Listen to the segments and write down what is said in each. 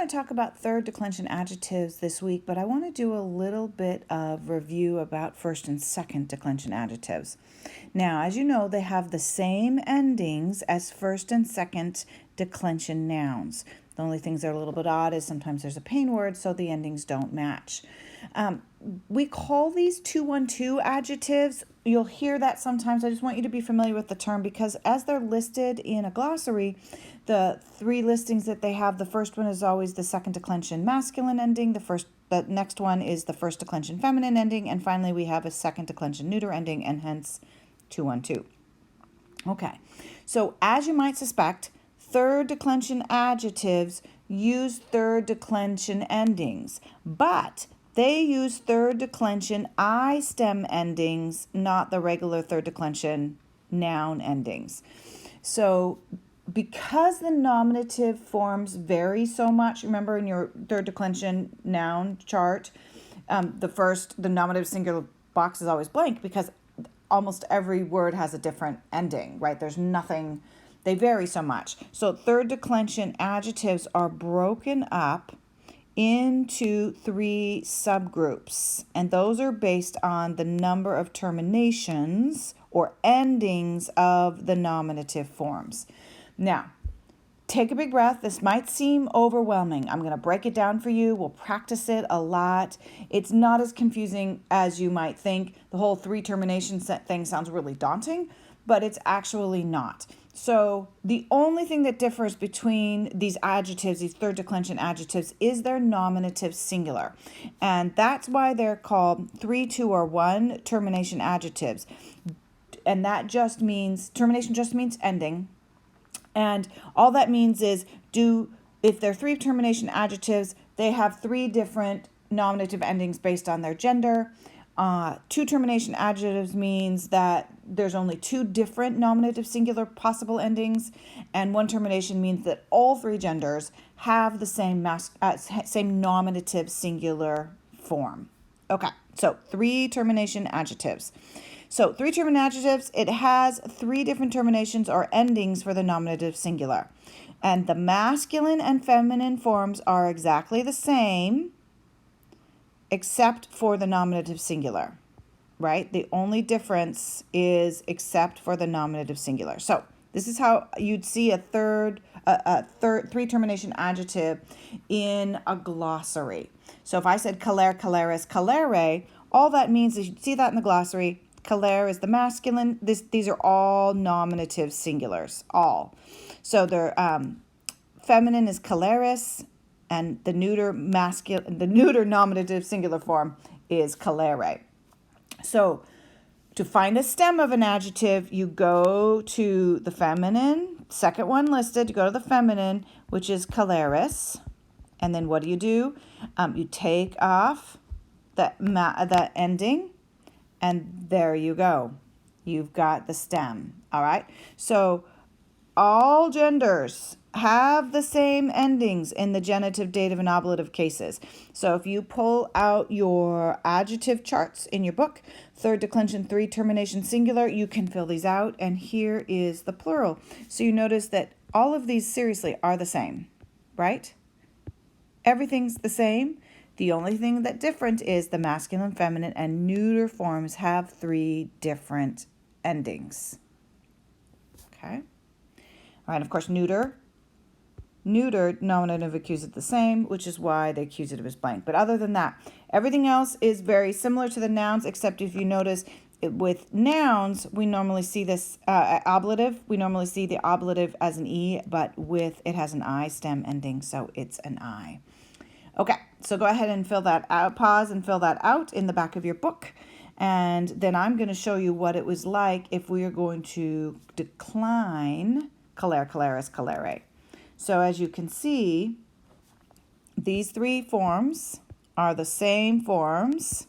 going to talk about third declension adjectives this week, but I want to do a little bit of review about first and second declension adjectives. Now, as you know, they have the same endings as first and second declension nouns. The only things that are a little bit odd is sometimes there's a pain word, so the endings don't match. We call these 212 adjectives. You'll hear that sometimes. I just want you to be familiar with the term because as they're listed in a glossary, the three listings that they have, the first one is always the second declension masculine ending, the next one is the first declension feminine ending, and finally we have a second declension neuter ending, and hence 212. Okay, so as you might suspect, third declension adjectives use third declension endings, but they use third declension I stem endings, not the regular third declension noun endings. So because the nominative forms vary so much, remember in your third declension noun chart, the nominative singular box is always blank because almost every word has a different ending, right? There's nothing, they vary so much. So third declension adjectives are broken up into three subgroups, and those are based on the number of terminations or endings of the nominative forms. Now, take a big breath. This might seem overwhelming. I'm going to break it down for you. We'll practice it a lot. It's not as confusing as you might think. The whole three termination thing sounds really daunting, but it's actually not. So the only thing that differs between these adjectives, these third declension adjectives, is their nominative singular. And that's why they're called 3, 2, or 1 termination adjectives. And that just means, termination just means ending. And all that means is if they're three termination adjectives, they have three different nominative endings based on their gender. Two termination adjectives means that there's only two different nominative singular possible endings, and one termination means that all three genders have the same nominative singular form. Okay, so three termination adjectives. So three termination adjectives, it has three different terminations or endings for the nominative singular. And the masculine and feminine forms are exactly the same except for the nominative singular, right? The only difference is except for the nominative singular. So this is how you'd see a three termination adjective in a glossary. So if I said colere, coleris, colere, all that means is you'd see that in the glossary. Colere is the masculine. These are all nominative singulars, all. So they're feminine is coleris, and the neuter nominative singular form is colere. So to find a stem of an adjective, you go to the feminine, second one listed, you go to the feminine, which is coleris. And then what do? You take off that ending, and there you go. You've got the stem, all right? So all genders have the same endings in the genitive, dative, and ablative cases. So if you pull out your adjective charts in your book, third declension, three termination singular, you can fill these out, and here is the plural. So you notice that all of these seriously are the same, right? Everything's the same. The only thing that different is the masculine, feminine, and neuter forms have three different endings. Okay? All right, of course, neutered nominative accusative the same, which is why the accusative is blank. But other than that, everything else is very similar to the nouns, except if you notice with nouns, we normally see this ablative. We normally see the ablative as an E, but it has an I stem ending, so it's an I. Okay, so go ahead and fill that out, pause and fill that out in the back of your book. And then I'm going to show you what it was like if we are going to decline colere, coleris, colere. So as you can see, these three forms are the same forms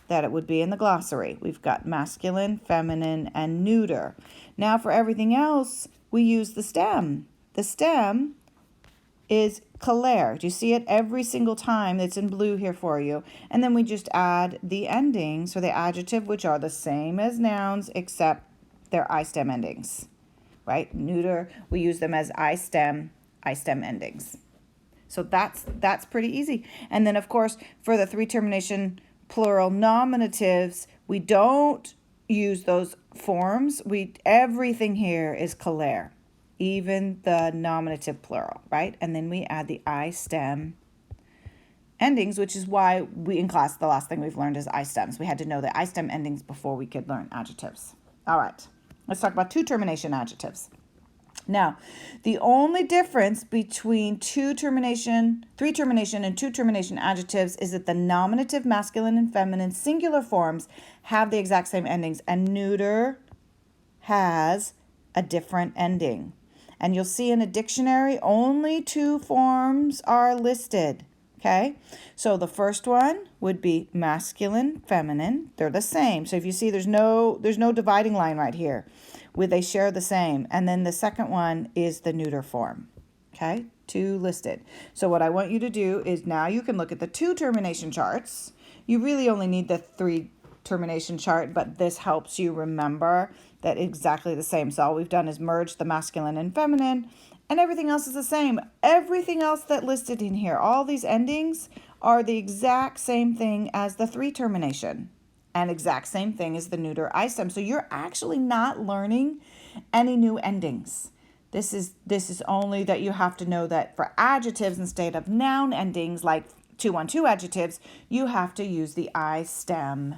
that it would be in the glossary. We've got masculine, feminine, and neuter. Now for everything else, we use the stem. The stem is colere. Do you see it every single time? It's in blue here for you. And then we just add the endings for the adjective, which are the same as nouns, except they're I stem endings, right? Neuter, we use them as I stem endings. So that's pretty easy. And then, of course, for the three termination plural nominatives, we don't use those forms. Everything here is clair, even the nominative plural, right? And then we add the I stem endings, which is why in class, the last thing we've learned is I stems. We had to know the I stem endings before we could learn adjectives. All right, let's talk about two termination adjectives. Now, the only difference between three termination and two termination adjectives is that the nominative masculine and feminine singular forms have the exact same endings, and neuter has a different ending. And you'll see in a dictionary, only two forms are listed. Okay, so the first one would be masculine, feminine. They're the same. So if you see, there's no dividing line right here. They share the same. And then the second one is the neuter form. Okay, two listed. So what I want you to do is now you can look at the two termination charts. You really only need the three termination chart, but this helps you remember that exactly the same. So all we've done is merge the masculine and feminine, and everything else is the same. Everything else that listed in here, all these endings are the exact same thing as the three termination, and exact same thing as the neuter I stem. So you're actually not learning any new endings. This is only that you have to know that for adjectives, instead of noun endings like 2-1-2 adjectives, you have to use the I stem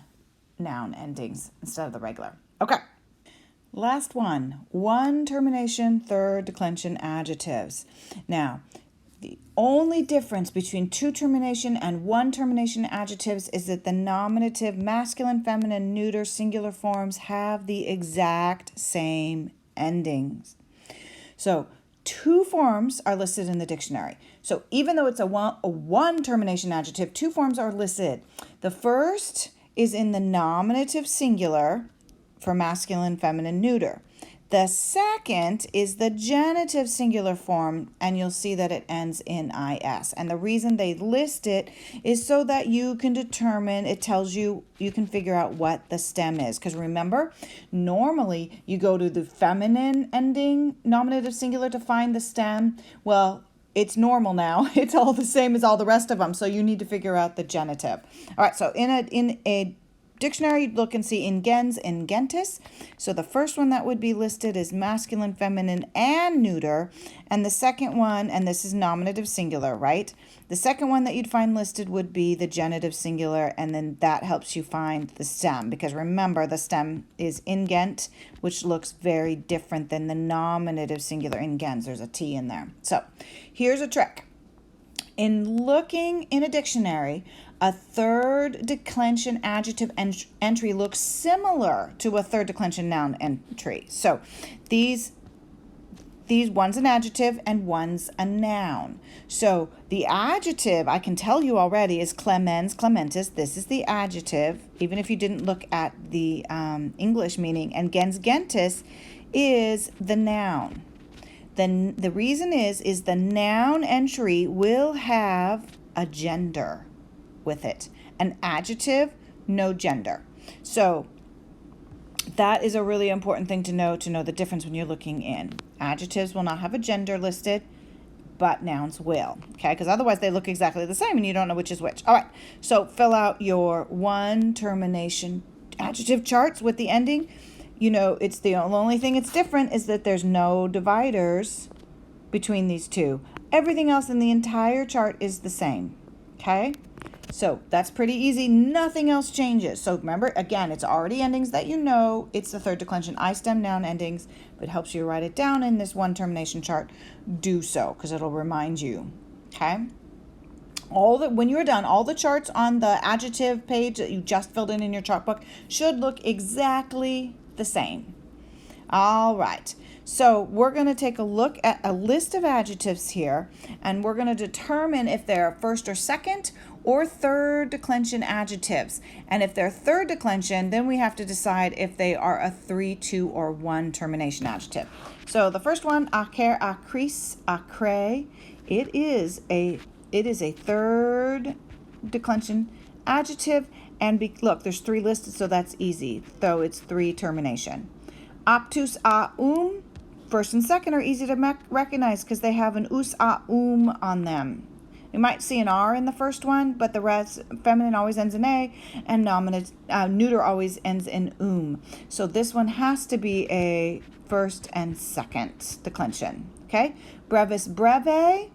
noun endings instead of the regular. Okay. Last one termination, third declension adjectives. Now, the only difference between two termination and one termination adjectives is that the nominative masculine, feminine, neuter, singular forms have the exact same endings. So two forms are listed in the dictionary. So even though it's a one termination adjective, two forms are listed. The first is in the nominative singular for masculine, feminine, neuter. The second is the genitive singular form, and you'll see that it ends in is. And the reason they list it is so that you can determine, it tells you, you can figure out what the stem is. Because remember, normally you go to the feminine ending nominative singular to find the stem. Well, it's normal now. It's all the same as all the rest of them. So you need to figure out the genitive. All right, so in a dictionary, look and see Ingengentes. So the first one that would be listed is masculine, feminine, and neuter. And the second one, and this is nominative singular, right? The second one that you'd find listed would be the genitive singular, and then that helps you find the stem. Because remember, the stem is ingent, which looks very different than the nominative singular ingens. There's a T in there. So here's a trick. In looking in a dictionary, a third declension adjective entry looks similar to a third declension noun entry. So these one's an adjective and one's a noun. So the adjective, I can tell you already, is clemens, clementis. This is the adjective, even if you didn't look at the English meaning. And Ingengentes is the noun. Then the reason is the noun entry will have a gender with it. An adjective, no gender. So that is a really important thing to know the difference when you're looking in. Adjectives will not have a gender listed, but nouns will. Okay, because otherwise they look exactly the same and you don't know which is which. All right, so fill out your one termination adjective charts with the ending. You know, it's the only thing that's different is that there's no dividers between these two. Everything else in the entire chart is the same. Okay, so that's pretty easy. Nothing else changes. So remember, again, it's already endings that you know. It's the third declension I stem noun endings, but it helps you write it down in this one termination chart. Do so, because it'll remind you. Okay. When you're done, all the charts on the adjective page that you just filled in your chart book should look exactly the same. All right, so we're going to take a look at a list of adjectives here, and we're going to determine if they're first or second or third declension adjectives. And if they're third declension, then we have to decide if they are a 3, 2, or 1 termination adjective. So the first one, acre, acris, acre, it is a third declension adjective. And look, there's 3 listed, so that's easy, though it's 3 termination. Aptus a first and second are easy to recognize because they have an us a on them. You might see an R in the first one, but the rest, feminine always ends in A, and neuter always ends in So this one has to be a first and second declension. Okay, brevis breve.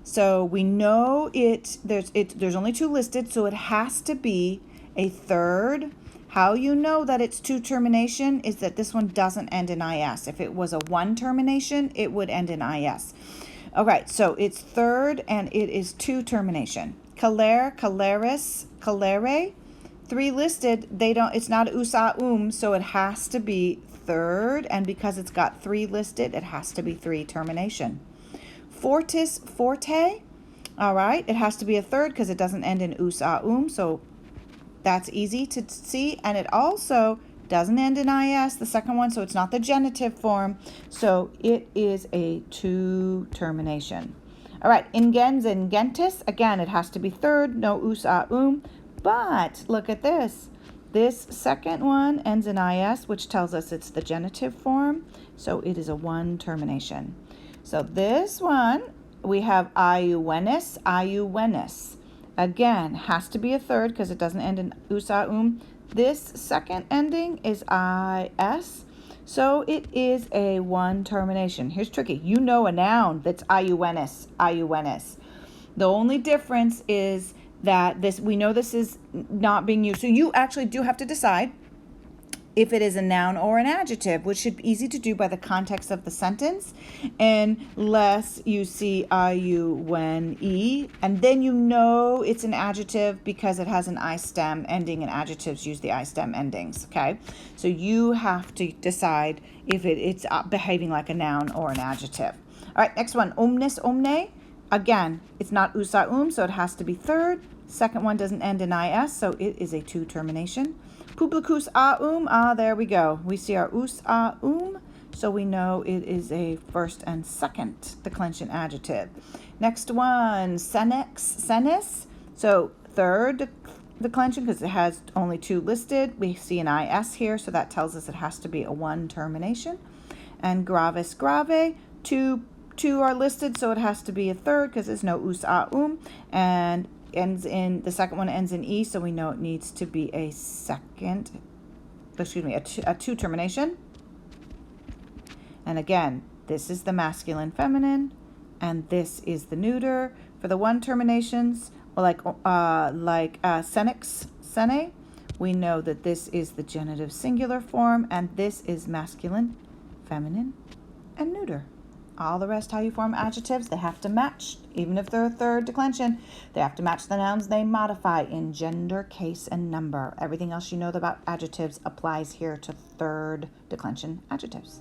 So we know there's only 2 listed, so it has to be a third. How you know that it's 2 termination is that this one doesn't end in IS. If it was a 1 termination, it would end in IS. All right, so it's third and it is 2 termination. Caler, caleris, calere. 3 listed, it's not us, so it has to be third, and because it's got 3 listed, it has to be 3 termination. Fortis, forte. All right, it has to be a third because it doesn't end in us, so that's easy to see, and it also doesn't end in is, the second one, so it's not the genitive form, so it is a 2 termination. All right, ingengentes, again, it has to be third, no us, but look at this. This second one ends in is, which tells us it's the genitive form, so it is a 1 termination. So this one, we have iuenis, iuenis. Again, has to be a third because it doesn't end in us, This second ending is is, so it is a 1 termination. Here's tricky. You know a noun that's iuenis, iuenis. The only difference is that we know this is not being used. So you actually do have to decide if it is a noun or an adjective, which should be easy to do by the context of the sentence, unless you see I-U-N-E, and then you know it's an adjective because it has an I stem ending, and adjectives use the I stem endings, okay? So you have to decide if it's behaving like a noun or an adjective. All right, next one, omnis, omne. Again, it's not us, so it has to be third. Second one doesn't end in is, so it is a 2 termination. Publicus aum, there we go. We see our us aum, so we know it is a first and second declension adjective. Next one, senex, senis, so third declension because it has only 2 listed. We see an is here, so that tells us it has to be a 1 termination. And gravis, grave, 2 are listed, so it has to be a third because there's no us and the second one ends in e, so we know it needs to be a 2 termination. And again, this is the masculine feminine, and this is the neuter. For the 1 terminations, like senex, sene, we know that this is the genitive singular form, and this is masculine, feminine, and neuter. All the rest, how you form adjectives, they have to match. Even if they're a third declension, they have to match the nouns they modify in gender, case, and number. Everything else you know about adjectives applies here to third declension adjectives.